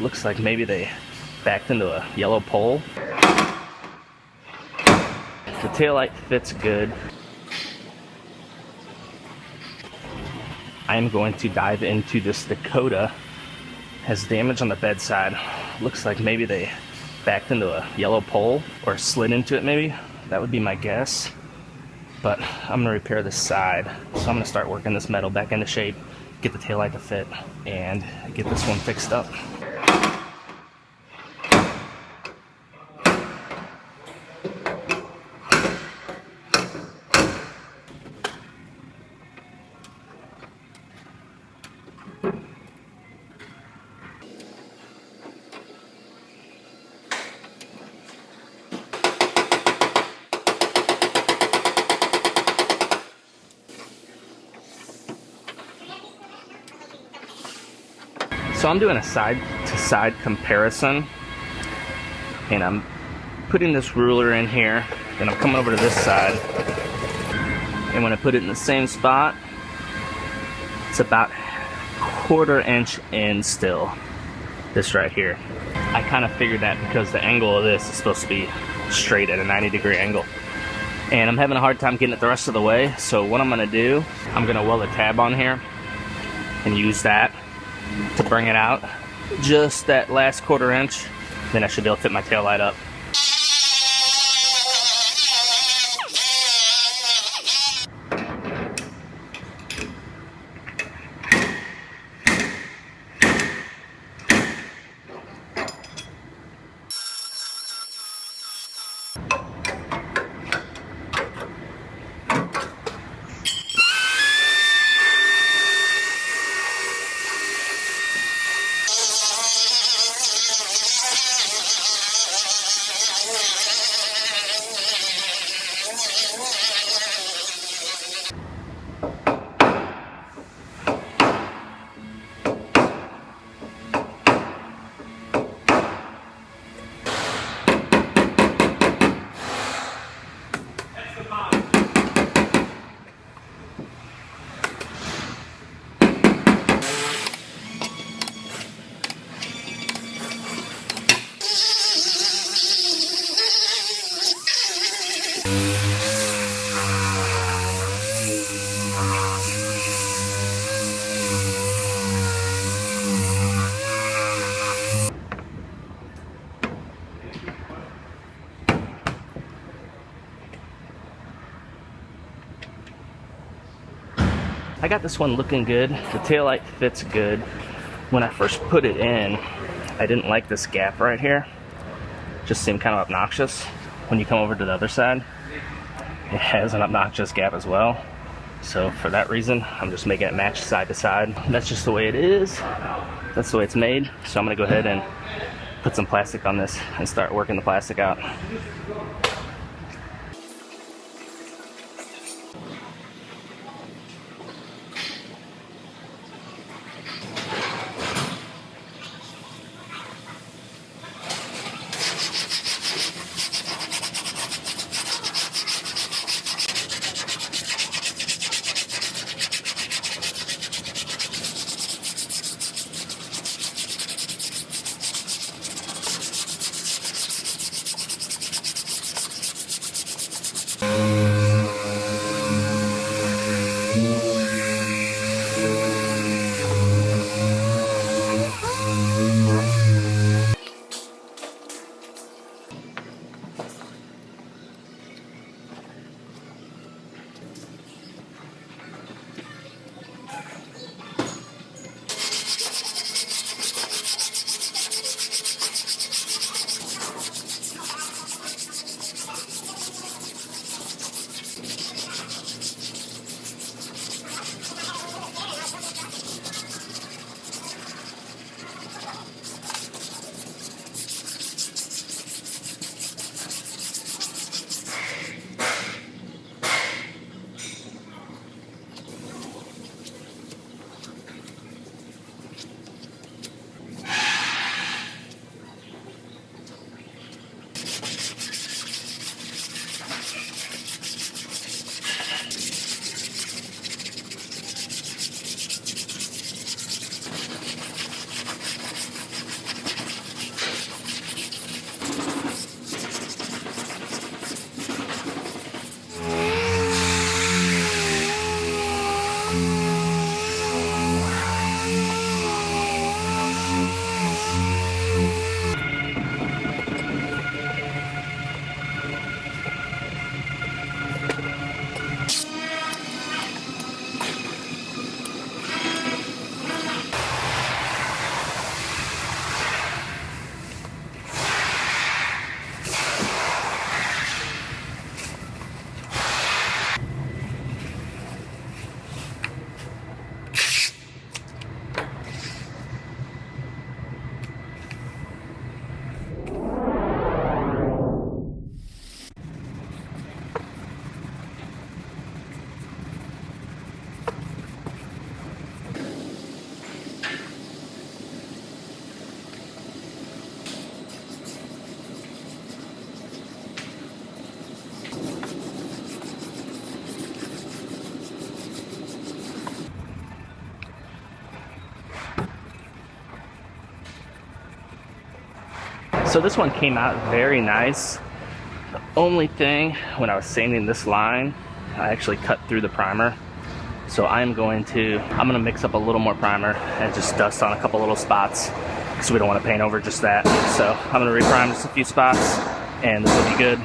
Looks like maybe they backed into a yellow pole. The taillight fits good. I am going to dive into this Dakota. Has damage on the bedside. Looks like maybe they backed into a yellow pole or slid into it maybe. That would be my guess. But I'm gonna repair this side. So I'm gonna start working this metal back into shape, get the taillight to fit, and get this one fixed up. So I'm doing a side-to-side comparison, and I'm putting this ruler in here, then I'm coming over to this side, and when I put it in the same spot, it's about 1/4 inch in still, this right here. I kind of figured that because the angle of this is supposed to be straight at a 90-degree angle, and I'm having a hard time getting it the rest of the way. So what I'm going to do, I'm going to weld a tab on here and use that to bring it out just that last 1/4 inch. Then I should be able to fit my tail light up. I got this one looking good. The taillight fits good. When I first put it in, I didn't like this gap right here. Just seemed kind of obnoxious. When you come over to the other side, it has an obnoxious gap as well. So for that reason, I'm just making it match side to side. That's just the way it is. That's the way it's made. So I'm gonna go ahead and put some plastic on this and start working the plastic out. So this one came out very nice. The only thing, when I was sanding this line, I actually cut through the primer. So I'm gonna mix up a little more primer and just dust on a couple little spots because we don't want to paint over just that. So I'm gonna reprime just a few spots and this will be good.